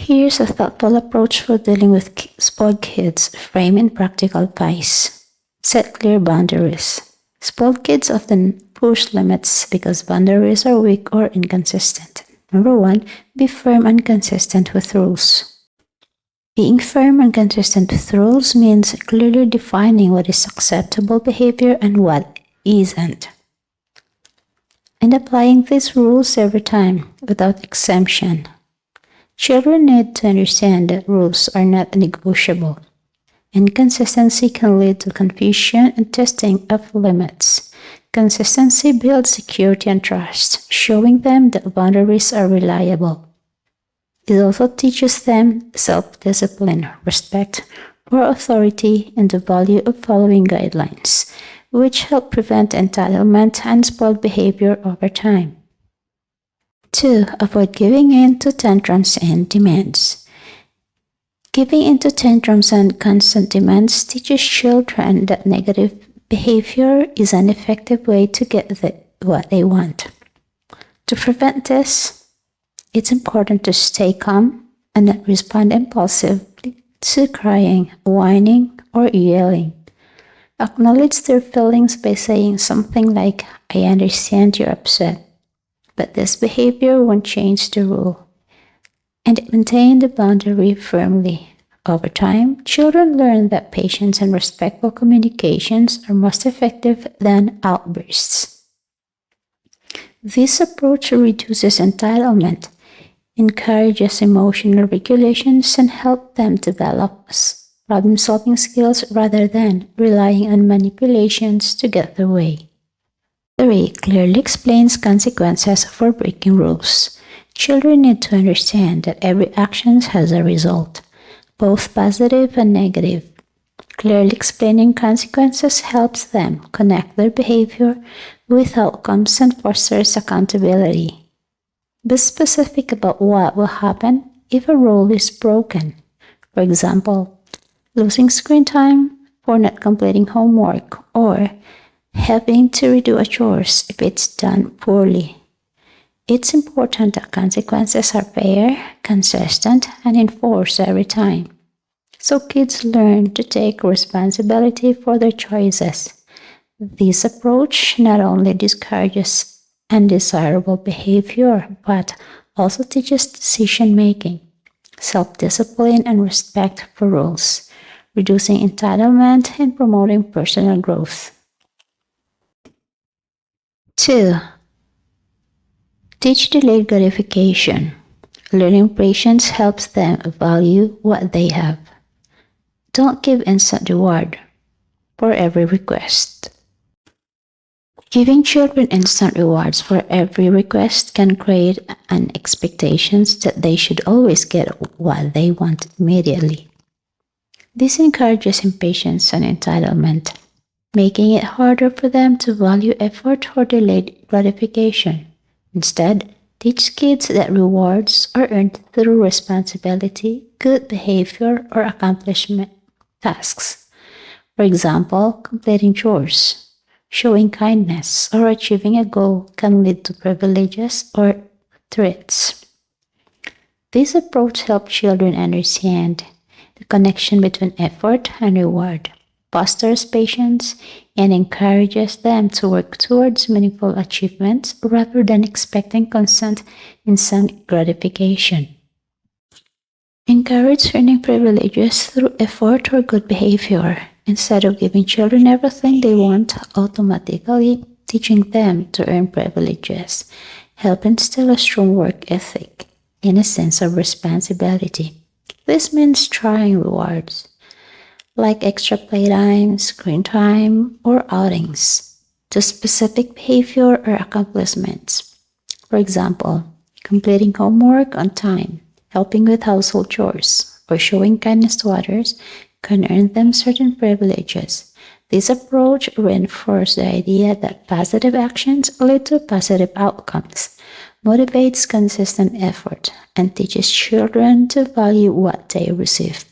Here's a thoughtful approach for dealing with spoiled kids, framed in practical advice. Set clear boundaries. Spoiled kids often push limits because boundaries are weak or inconsistent. Number one, be firm and consistent with rules. Being firm and consistent with rules means clearly defining what is acceptable behavior and what isn't, and applying these rules every time without exemption. Children need to understand that rules are not negotiable. Inconsistency can lead to confusion and testing of limits. Consistency builds security and trust, showing them that boundaries are reliable. It also teaches them self-discipline, respect for authority, and the value of following guidelines, which help prevent entitlement and spoiled behavior over time. 2. Avoid giving in to tantrums and demands. Giving in to tantrums and constant demands teaches children that negative behavior is an effective way to get what they want. To prevent this, it's important to stay calm and not respond impulsively to crying, whining, or yelling. Acknowledge their feelings by saying something like, "I understand you're upset, but this behavior won't change the rule," and maintain the boundary firmly. Over time, children learn that patience and respectful communications are most effective than outbursts. This approach reduces entitlement, encourages emotional regulations, and helps them develop problem-solving skills rather than relying on manipulations to get their way. 3. Clearly explains consequences for breaking rules. Children need to understand that every action has a result, both positive and negative. Clearly explaining consequences helps them connect their behavior with outcomes and fosters accountability. Be specific about what will happen if a rule is broken. For example, losing screen time for not completing homework, or having to redo a chores if it's done poorly. It's important that consequences are fair, consistent, and enforced every time, so kids learn to take responsibility for their choices. This approach not only discourages undesirable behavior, but also teaches decision-making, self-discipline, and respect for rules, reducing entitlement and promoting personal growth. 2. Teach delayed gratification. Learning patience helps them value what they have. Don't give instant reward for every request. Giving children instant rewards for every request can create an expectation that they should always get what they want immediately. This encourages impatience and entitlement, making it harder for them to value effort or delayed gratification. Instead, teach kids that rewards are earned through responsibility, good behavior, or accomplishment tasks. For example, completing chores, showing kindness, or achieving a goal can lead to privileges or threats. This approach helps children understand the connection between effort and reward, fosters patience, and encourages them to work towards meaningful achievements rather than expecting constant instant gratification. Encourage earning privileges through effort or good behavior, instead of giving children everything they want automatically. Teaching them to earn privileges help instill a strong work ethic and a sense of responsibility. This means trying rewards, like extra playtime, screen time, or outings, to specific behavior or accomplishments. For example, completing homework on time, helping with household chores, or showing kindness to others can earn them certain privileges. This approach reinforces the idea that positive actions lead to positive outcomes, motivates consistent effort, and teaches children to value what they receive.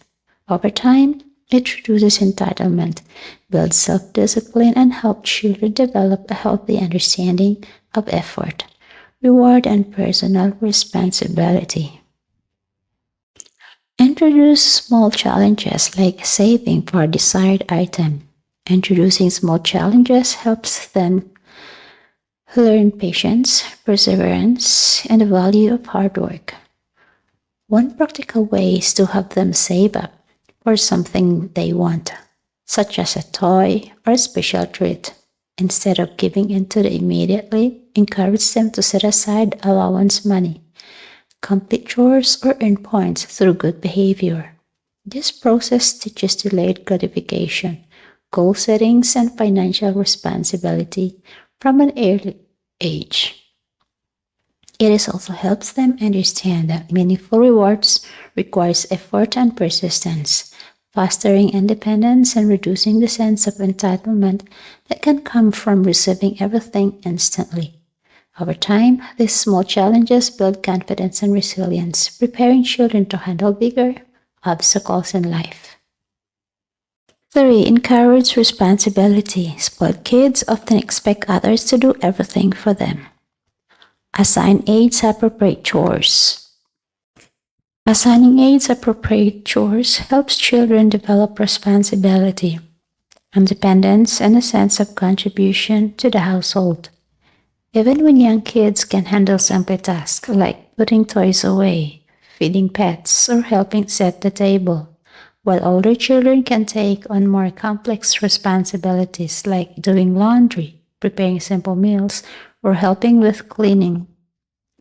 Over time, it reduces entitlement, builds self-discipline, and helps children develop a healthy understanding of effort, reward, and personal responsibility. introduce small challenges like saving for a desired item. Introducing small challenges helps them learn patience, perseverance, and the value of hard work. One practical way is to have them save up for something they want, such as a toy or a special treat. Instead of giving in to the immediately, encourage them to set aside allowance money, complete chores, or earn points through good behavior. This process teaches delayed gratification, goal settings, and financial responsibility from an early age. It also helps them understand that meaningful rewards requires effort and persistence, fostering independence and reducing the sense of entitlement that can come from receiving everything instantly. Over time, these small challenges build confidence and resilience, preparing children to handle bigger obstacles in life. 3. Encourage responsibility. Spoiled kids often expect others to do everything for them. Assign aides appropriate chores. Assigning aides appropriate chores helps children develop responsibility, independence, and a sense of contribution to the household. Even when young kids can handle simple tasks like putting toys away, feeding pets, or helping set the table, while older children can take on more complex responsibilities like doing laundry, preparing simple meals, or helping with cleaning.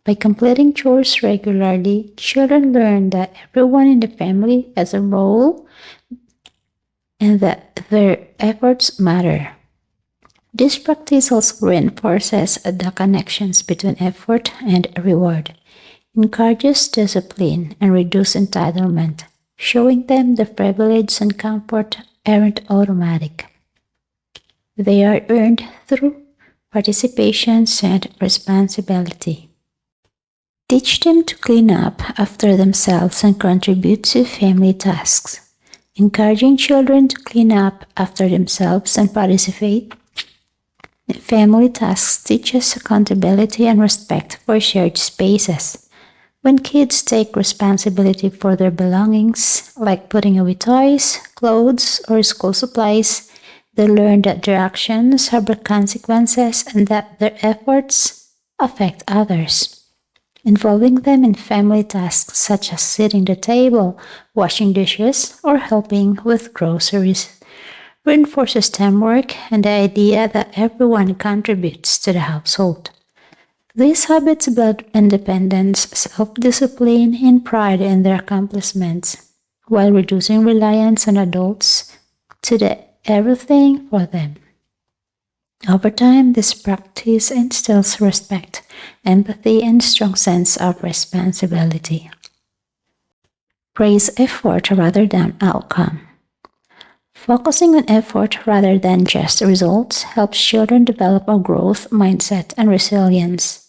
By completing chores regularly, children learn that everyone in the family has a role and that their efforts matter. This practice also reinforces the connections between effort and reward, encourages discipline, and reduces entitlement, showing them the privilege and comfort aren't automatic. They are earned through participation and responsibility. Teach them to clean up after themselves and contribute to family tasks. Encouraging children to clean up after themselves and participate in family tasks teaches accountability and respect for shared spaces. When kids take responsibility for their belongings, like putting away toys, clothes, or school supplies, they learn that their actions have consequences and that their efforts affect others. Involving them in family tasks such as sitting the table, washing dishes, or helping with groceries reinforces teamwork and the idea that everyone contributes to the household. These habits build independence, self-discipline, and pride in their accomplishments, while reducing reliance on adults to do everything for them. Over time, this practice instills respect, empathy, and strong sense of responsibility. Praise effort rather than outcome. Focusing on effort rather than just results helps children develop a growth mindset and resilience.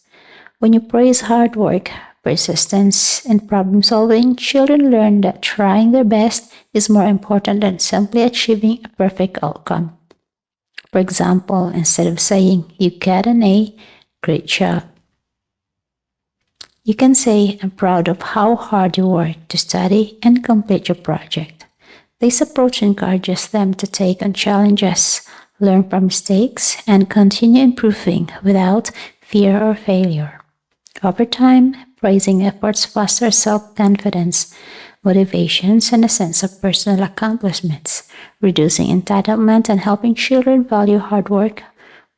When you praise hard work, persistence, and problem solving, children learn that trying their best is more important than simply achieving a perfect outcome. For example, instead of saying, "You got an A, great job," you can say, "I'm proud of how hard you worked to study and complete your project." This approach encourages them to take on challenges, learn from mistakes, and continue improving without fear or failure. Over time, praising efforts fosters self-confidence, motivations, and a sense of personal accomplishments, reducing entitlement and helping children value hard work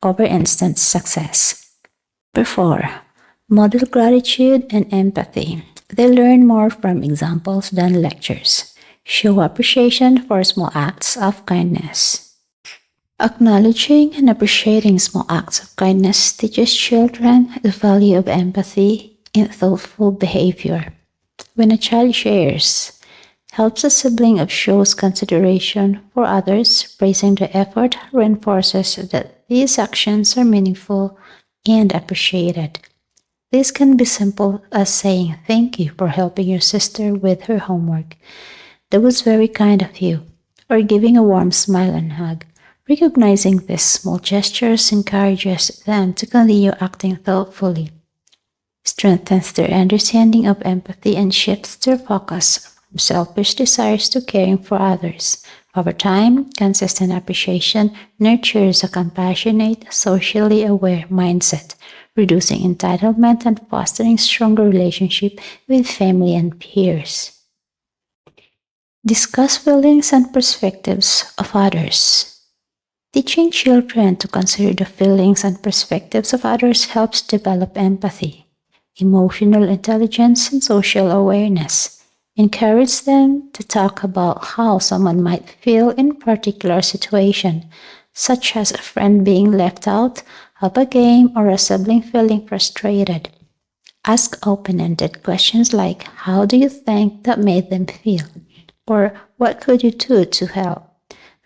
over instant success. Number 4. Model gratitude and empathy. They learn more from examples than lectures. Show appreciation for small acts of kindness. Acknowledging and appreciating small acts of kindness teaches children the value of empathy and thoughtful behavior. When a child shares, helps a sibling or shows consideration for others, praising their effort reinforces that these actions are meaningful and appreciated. This can be simple as saying thank you for helping your sister with her homework. That was very kind of you. Or giving a warm smile and hug. Recognizing these small gestures encourages them to continue acting thoughtfully, strengthens their understanding of empathy, and shifts their focus from selfish desires to caring for others. Over time, consistent appreciation nurtures a compassionate, socially aware mindset, reducing entitlement and fostering stronger relationship with family and peers. Discuss feelings and perspectives of others. Teaching children to consider the feelings and perspectives of others helps develop empathy, emotional intelligence, and social awareness. Encourage them to talk about how someone might feel in a particular situation, such as a friend being left out of a game or a sibling feeling frustrated. Ask open ended questions like, how do you think that made them feel? Or what could you do to help?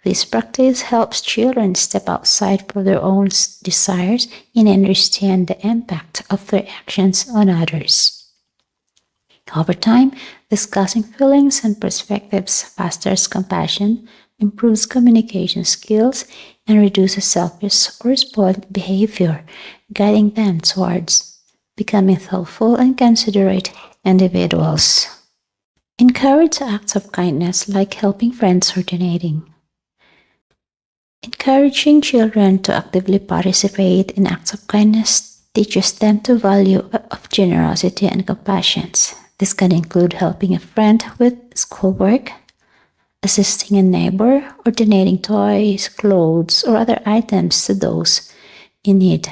This practice helps children step outside for their own desires and understand the impact of their actions on others. Over time, discussing feelings and perspectives fosters compassion, improves communication skills, and reduces selfish or spoiled behavior, guiding them towards becoming thoughtful and considerate individuals. Encourage acts of kindness like helping friends or donating. Encouraging children to actively participate in acts of kindness teaches them the value of generosity and compassion. This can include helping a friend with schoolwork, assisting a neighbor, or donating toys, clothes, or other items to those in need.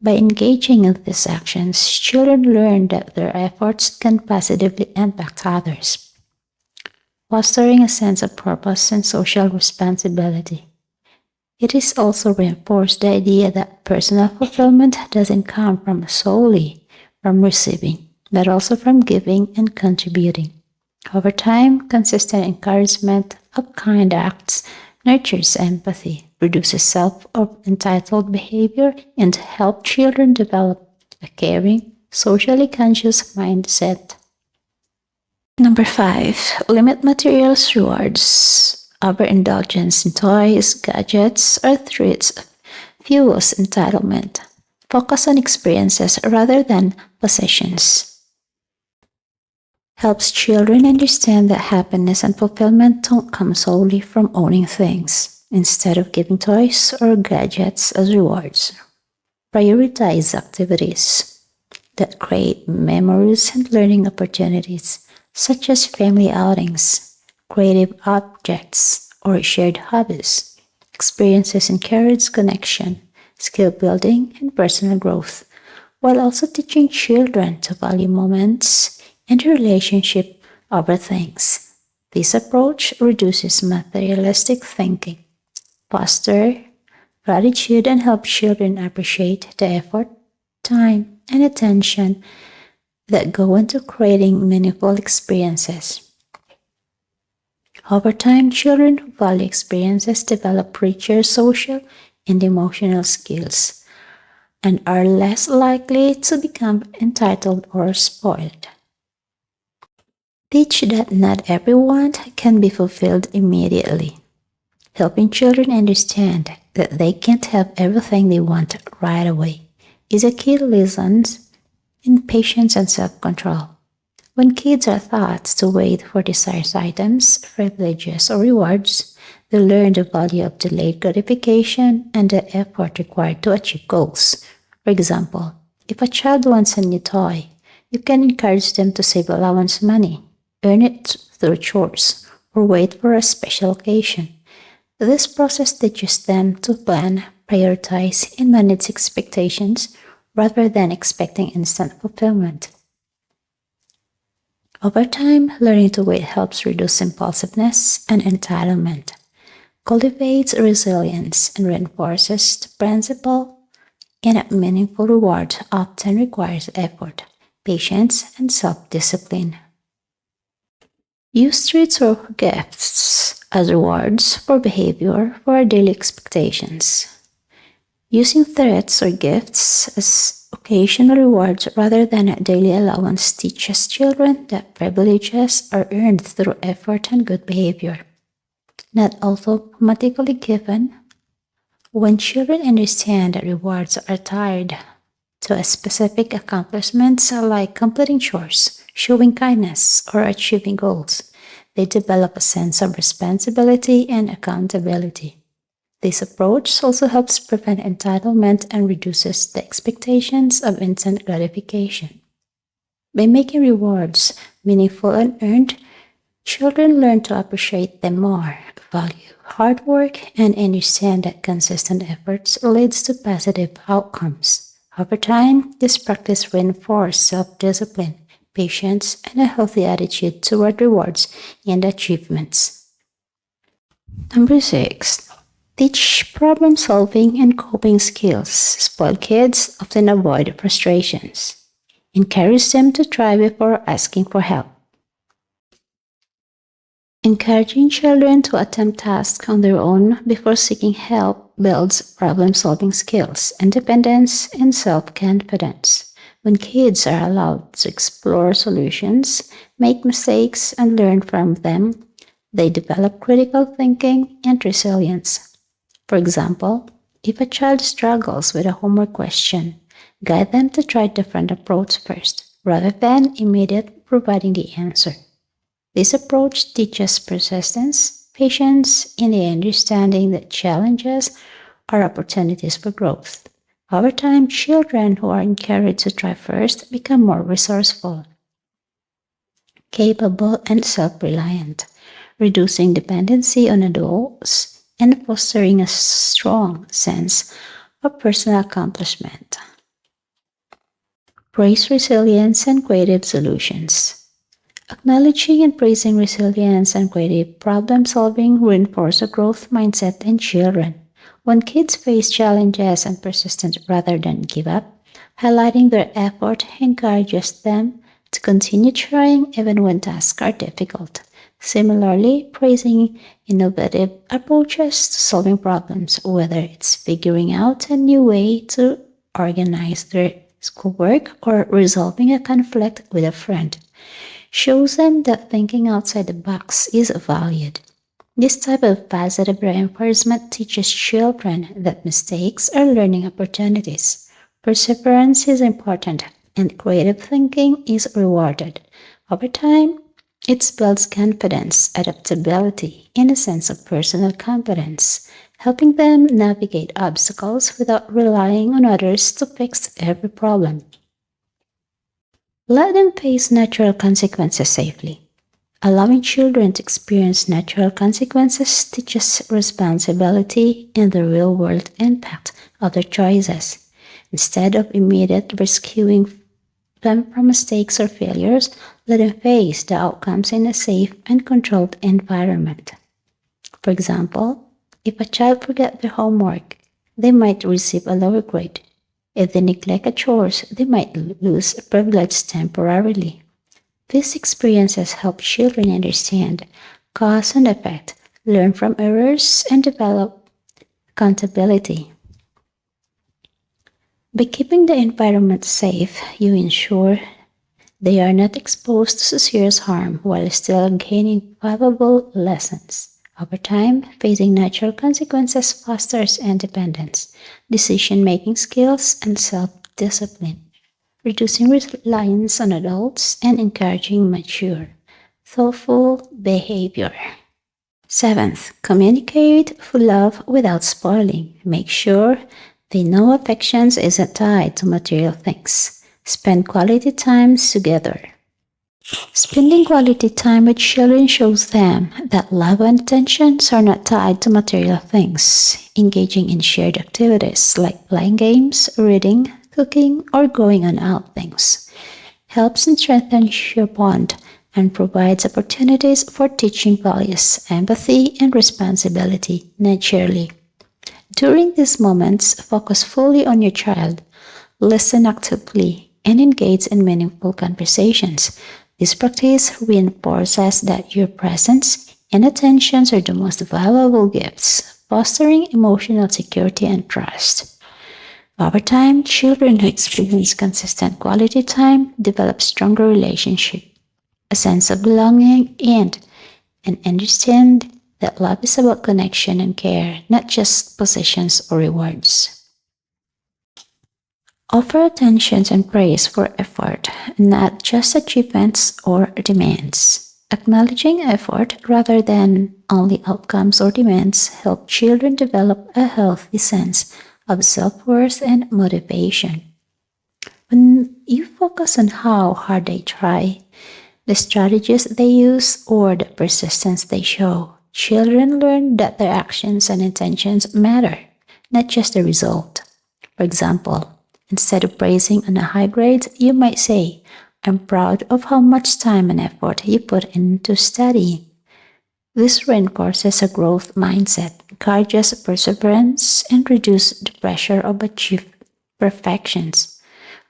By engaging in these actions, children learn that their efforts can positively impact others, fostering a sense of purpose and social responsibility. It is also reinforced the idea that personal fulfillment doesn't come solely from receiving, but also from giving and contributing. Over time, consistent encouragement of kind acts nurtures empathy, reduces self or entitled behavior, and helps children develop a caring, socially conscious mindset. Number 5, limit materials rewards. Overindulgence in toys, gadgets, or treats fuels entitlement. Focus on experiences rather than possessions. Helps children understand that happiness and fulfillment don't come solely from owning things. Instead of giving toys or gadgets as rewards, prioritize activities that create memories and learning opportunities, such as family outings, creative objects, or shared hobbies. Experiences encourage connection, skill building, and personal growth, while also teaching children to value moments and relationship over things. This approach reduces materialistic thinking, fosters gratitude, and helps children appreciate the effort, time, and attention that go into creating meaningful experiences. Over time, children who value experiences develop richer social and emotional skills and are less likely to become entitled or spoiled. Teach that not every want can be fulfilled immediately, helping children understand that they can't have everything they want right away is a key lesson in patience and self-control. When kids are taught to wait for desired items, privileges, or rewards, they learn the value of delayed gratification and the effort required to achieve goals. For example, if a child wants a new toy, you can encourage them to save allowance money, earn it through chores, or wait for a special occasion. This process teaches them to plan, prioritize, and manage expectations rather than expecting instant fulfillment. Over time, learning to wait helps reduce impulsiveness and entitlement, cultivates resilience, and reinforces the principle that meaningful reward often requires effort, patience, and self-discipline. Use treats or gifts as rewards for behavior for our daily expectations. Using threats or gifts as occasional rewards rather than a daily allowance teaches children that privileges are earned through effort and good behavior, not automatically given. When children understand that rewards are tied to a specific accomplishments like completing chores, showing kindness, or achieving goals, They develop a sense of responsibility and accountability. This approach also helps prevent entitlement and reduces the expectations of instant gratification. By making rewards meaningful and earned, children learn to appreciate them more, value hard work, and understand that consistent efforts leads to positive outcomes. Over time, this practice reinforces self-discipline, patience, and a healthy attitude toward rewards and achievements. Number 6. Teach problem solving and coping skills. Spoiled kids often avoid frustrations. Encourage them to try before asking for help. Encouraging children to attempt tasks on their own before seeking help builds problem-solving skills, independence, and self-confidence. When kids are allowed to explore solutions, make mistakes, and learn from them, they develop critical thinking and resilience. For example, if a child struggles with a homework question, guide them to try different approach first, rather than immediately providing the answer. This approach teaches persistence, patience, and the understanding that challenges are opportunities for growth. Over time, children who are encouraged to try first become more resourceful, capable, and self-reliant, reducing dependency on adults and fostering a strong sense of personal accomplishment. Praise resilience and creative solutions. Acknowledging and praising resilience and creative problem solving reinforce a growth mindset in children. When kids face challenges and persist rather than give up, highlighting their effort encourages them to continue trying even when tasks are difficult. Similarly, praising innovative approaches to solving problems, whether it's figuring out a new way to organize their schoolwork or resolving a conflict with a friend, shows them that thinking outside the box is valued. This type of positive reinforcement teaches children that mistakes are learning opportunities. Perseverance is important, and creative thinking is rewarded. Over time, it builds confidence, adaptability, and a sense of personal competence, helping them navigate obstacles without relying on others to fix every problem. Let them face natural consequences safely. Allowing children to experience natural consequences teaches responsibility and the real world impact of their choices. Instead of immediate rescuing them from mistakes or failures, let them face the outcomes in a safe and controlled environment. For example, if a child forgets their homework, they might receive a lower grade. If they neglect a chores, they might lose privilege temporarily. These experiences help children understand cause and effect, learn from errors, and develop accountability. By keeping the environment safe, you ensure they are not exposed to serious harm while still gaining valuable lessons. Over time, facing natural consequences fosters independence, decision-making skills, and self-discipline, reducing reliance on adults and encouraging mature, thoughtful behavior. Seventh, communicate with love without spoiling. Make sure they know affections isn't tied to material things. Spend quality times together. Spending quality time with children shows them that love and attentions are not tied to material things. Engaging in shared activities like playing games, reading, cooking, or going on outings helps strengthen your bond and provides opportunities for teaching values, empathy, and responsibility naturally. During these moments, focus fully on your child, listen actively, and engage in meaningful conversations. This practice reinforces that your presence and attentions are the most valuable gifts, fostering emotional security and trust. Over time, children who experience consistent quality time develop stronger relationships, a sense of belonging, and understand that love is about connection and care, not just possessions or rewards. Offer attention and praise for effort, not just achievements or demands. Acknowledging effort rather than only outcomes or demands help children develop a healthy sense of self-worth and motivation. When you focus on how hard they try, the strategies they use, or the persistence they show, children learn that their actions and intentions matter, not just the result. For example, instead of praising on a high grade, you might say, I'm proud of how much time and effort you put into studying. This reinforces a growth mindset, encourages perseverance, and reduces the pressure of achieved perfections.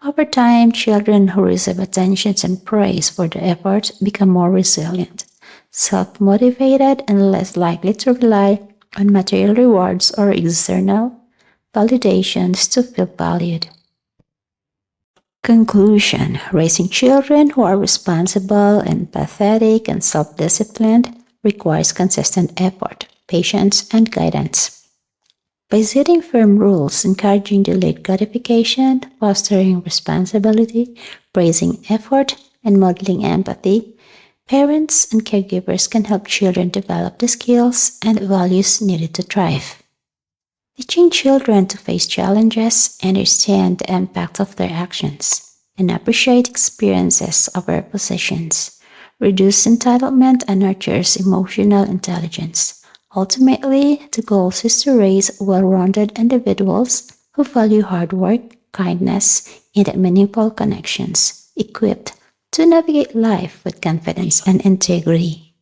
Over time, children who receive attention and praise for their efforts become more resilient, self motivated, and less likely to rely on material rewards or external validations to feel valued. Conclusion: raising children who are responsible, empathetic, and self disciplined requires consistent effort, patience, and guidance. By setting firm rules, encouraging delayed gratification, fostering responsibility, praising effort, and modeling empathy, parents and caregivers can help children develop the skills and values needed to thrive. Teaching children to face challenges, understand the impact of their actions, and appreciate experiences over possessions, reduce entitlement and nurtures emotional intelligence. Ultimately, the goal is to raise well-rounded individuals who value hard work, kindness, and meaningful connections, equipped to navigate life with confidence and integrity.